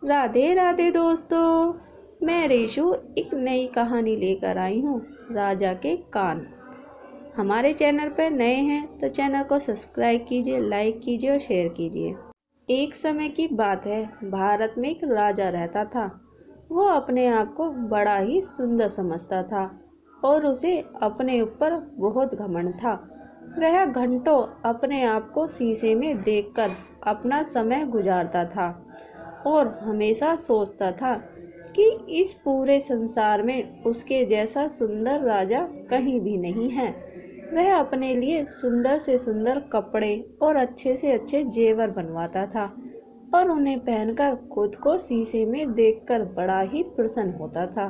राधे राधे दोस्तों, मैं रेशु एक नई कहानी लेकर आई हूँ। राजा के कान। हमारे चैनल पर नए हैं तो चैनल को सब्सक्राइब कीजिए, लाइक कीजिए और शेयर कीजिए। एक समय की बात है, भारत में एक राजा रहता था। वो अपने आप को बड़ा ही सुंदर समझता था और उसे अपने ऊपर बहुत घमंड था। वह घंटों अपने आप को शीशे में देखकर अपना समय गुजारता था और हमेशा सोचता था कि इस पूरे संसार में उसके जैसा सुंदर राजा कहीं भी नहीं है। वह अपने लिए सुंदर से सुंदर कपड़े और अच्छे से अच्छे जेवर बनवाता था और उन्हें पहनकर खुद को शीशे में देखकर बड़ा ही प्रसन्न होता था।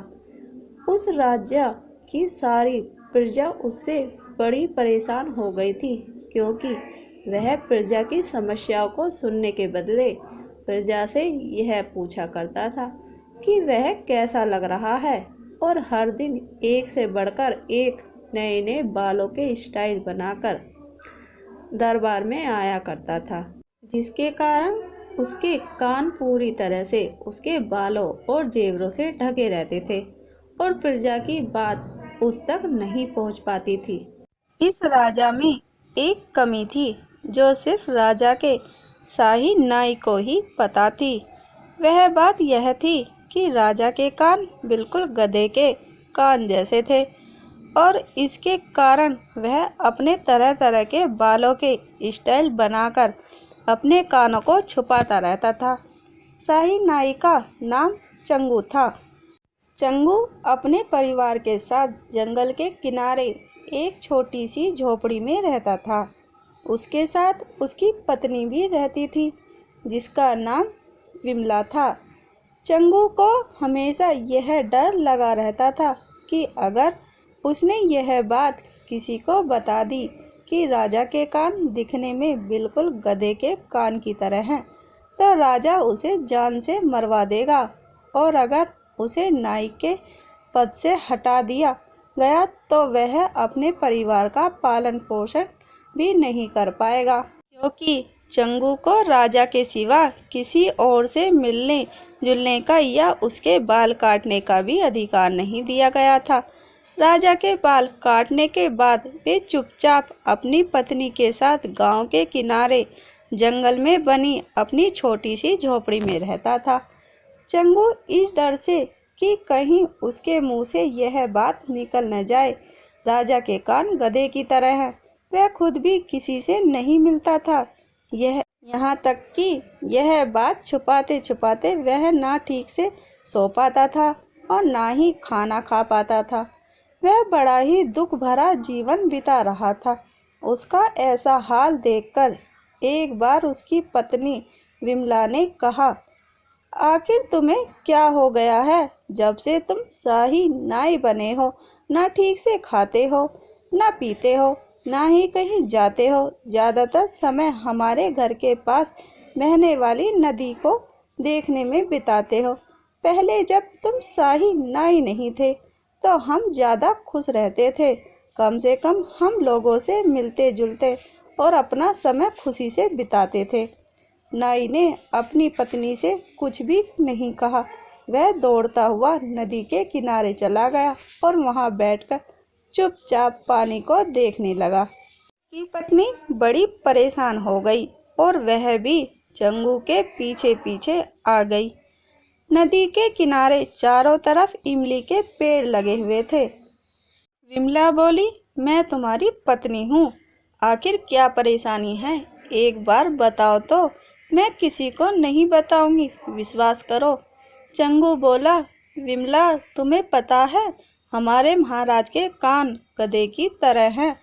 उस राज्य की सारी प्रजा उससे बड़ी परेशान हो गई थी, क्योंकि वह प्रजा की समस्याओं को सुनने के बदले प्रजा से यह पूछा करता था कि वह कैसा लग रहा है, और हर दिन एक से बढ़कर एक नए नए बालों के स्टाइल बनाकर दरबार में आया करता था, जिसके कारण उसके कान पूरी तरह से उसके बालों और जेवरों से ढके रहते थे और प्रजा की बात उस तक नहीं पहुंच पाती थी। इस राजा में एक कमी थी जो सिर्फ राजा के शाही नाई को ही पता थी। वह बात यह थी कि राजा के कान बिल्कुल गधे के कान जैसे थे और इसके कारण वह अपने तरह तरह के बालों के स्टाइल बनाकर अपने कानों को छुपाता रहता था। शाही नाई का नाम चंगू था। चंगू अपने परिवार के साथ जंगल के किनारे एक छोटी सी झोपड़ी में रहता था। उसके साथ उसकी पत्नी भी रहती थी, जिसका नाम विमला था। चंगू को हमेशा यह डर लगा रहता था कि अगर उसने यह बात किसी को बता दी कि राजा के कान दिखने में बिल्कुल गधे के कान की तरह हैं, तो राजा उसे जान से मरवा देगा, और अगर उसे नाई के पद से हटा दिया गया तो वह अपने परिवार का पालन पोषण भी नहीं कर पाएगा, क्योंकि चंगू को राजा के सिवा किसी और से मिलने जुलने का या उसके बाल काटने का भी अधिकार नहीं दिया गया था। राजा के बाल काटने के बाद वे चुपचाप अपनी पत्नी के साथ गांव के किनारे जंगल में बनी अपनी छोटी सी झोपड़ी में रहता था। चंगू इस डर से कि कहीं उसके मुंह से यह बात निकल न जाए, राजा के कान गधे की तरह हैं, वह खुद भी किसी से नहीं मिलता था। यहाँ तक कि यह बात छुपाते छुपाते वह ना ठीक से सो पाता था और ना ही खाना खा पाता था। वह बड़ा ही दुख भरा जीवन बिता रहा था। उसका ऐसा हाल देखकर एक बार उसकी पत्नी विमला ने कहा, आखिर तुम्हें क्या हो गया है? जब से तुम शाही नाई बने हो, ना ठीक से खाते हो, ना पीते हो, ना ही कहीं जाते हो। ज़्यादातर समय हमारे घर के पास बहने वाली नदी को देखने में बिताते हो। पहले जब तुम शाही नाई नहीं थे तो हम ज़्यादा खुश रहते थे। कम से कम हम लोगों से मिलते जुलते और अपना समय खुशी से बिताते थे। नाई ने अपनी पत्नी से कुछ भी नहीं कहा। वह दौड़ता हुआ नदी के किनारे चला गया और वहां बैठकर चुपचाप पानी को देखने लगा। की पत्नी बड़ी परेशान हो गई और वह भी चंगू के पीछे पीछे आ गई। नदी के किनारे चारों तरफ इमली के पेड़ लगे हुए थे। विमला बोली, मैं तुम्हारी पत्नी हूँ, आखिर क्या परेशानी है? एक बार बताओ तो। मैं किसी को नहीं बताऊंगी, विश्वास करो। चंगू बोला, विमला, तुम्हें पता है हमारे महाराज के कान गधे की तरह हैं,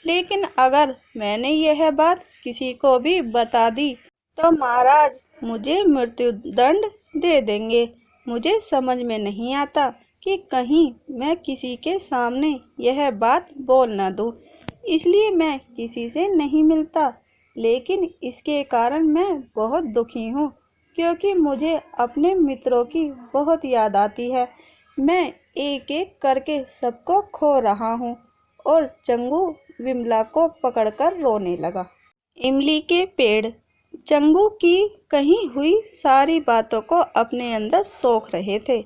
लेकिन अगर मैंने यह बात किसी को भी बता दी तो महाराज मुझे मृत्यु दंड दे देंगे। मुझे समझ में नहीं आता कि कहीं मैं किसी के सामने यह बात बोल न दूं, इसलिए मैं किसी से नहीं मिलता। लेकिन इसके कारण मैं बहुत दुखी हूँ, क्योंकि मुझे अपने मित्रों की बहुत याद आती है। मैं एक एक करके सबको खो रहा हूँ। और चंगू विमला को पकड़कर रोने लगा। इमली के पेड़ चंगू की कही हुई सारी बातों को अपने अंदर सोख रहे थे।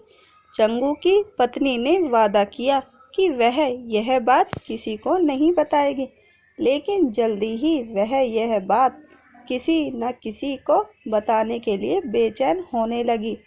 चंगू की पत्नी ने वादा किया कि वह यह बात किसी को नहीं बताएगी, लेकिन जल्दी ही वह यह बात किसी न किसी को बताने के लिए बेचैन होने लगी।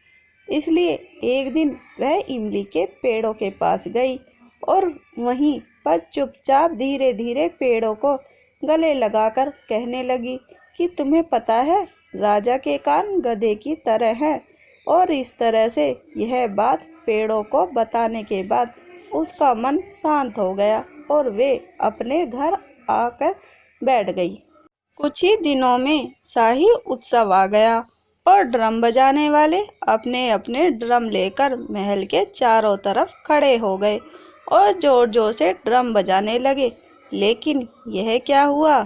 इसलिए एक दिन वह इमली के पेड़ों के पास गई और वहीं पर चुपचाप धीरे धीरे पेड़ों को गले लगाकर कहने लगी कि तुम्हें पता है, राजा के कान गधे की तरह हैं। और इस तरह से यह बात पेड़ों को बताने के बाद उसका मन शांत हो गया और वे अपने घर आकर बैठ गई। कुछ ही दिनों में शाही उत्सव आ गया और ड्रम बजाने वाले अपने अपने ड्रम लेकर महल के चारों तरफ खड़े हो गए और जोर जोर से ड्रम बजाने लगे। लेकिन यह क्या हुआ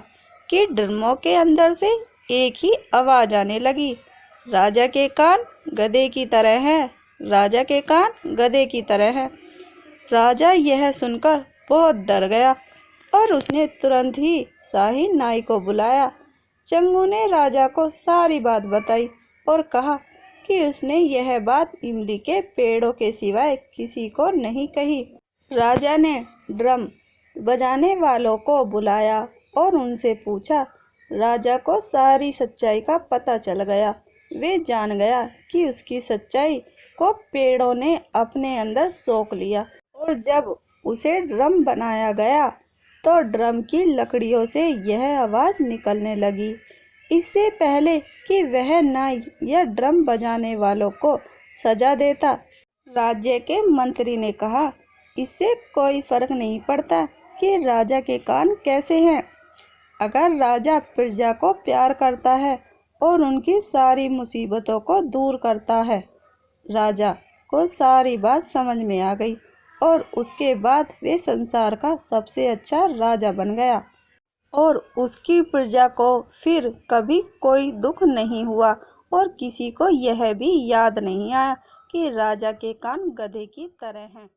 कि ड्रमों के अंदर से एक ही आवाज आने लगी, राजा के कान गधे की तरह हैं, राजा के कान गधे की तरह हैं। राजा यह सुनकर बहुत डर गया और उसने तुरंत ही शाही नाई को बुलाया। चंगू ने राजा को सारी बात बताई और कहा कि उसने यह बात इमली के पेड़ों के सिवाय किसी को नहीं कही। राजा ने ड्रम बजाने वालों को बुलाया और उनसे पूछा। राजा को सारी सच्चाई का पता चल गया। वे जान गया कि उसकी सच्चाई को पेड़ों ने अपने अंदर सोख लिया और जब उसे ड्रम बनाया गया तो ड्रम की लकड़ियों से यह आवाज़ निकलने लगी। इससे पहले कि वह नाई या ड्रम बजाने वालों को सजा देता, राज्य के मंत्री ने कहा, इससे कोई फर्क नहीं पड़ता कि राजा के कान कैसे हैं। अगर राजा प्रजा को प्यार करता है और उनकी सारी मुसीबतों को दूर करता है। राजा को सारी बात समझ में आ गई और उसके बाद वे संसार का सबसे अच्छा राजा बन गया और उसकी प्रजा को फिर कभी कोई दुख नहीं हुआ और किसी को यह भी याद नहीं आया कि राजा के कान गधे की तरह हैं।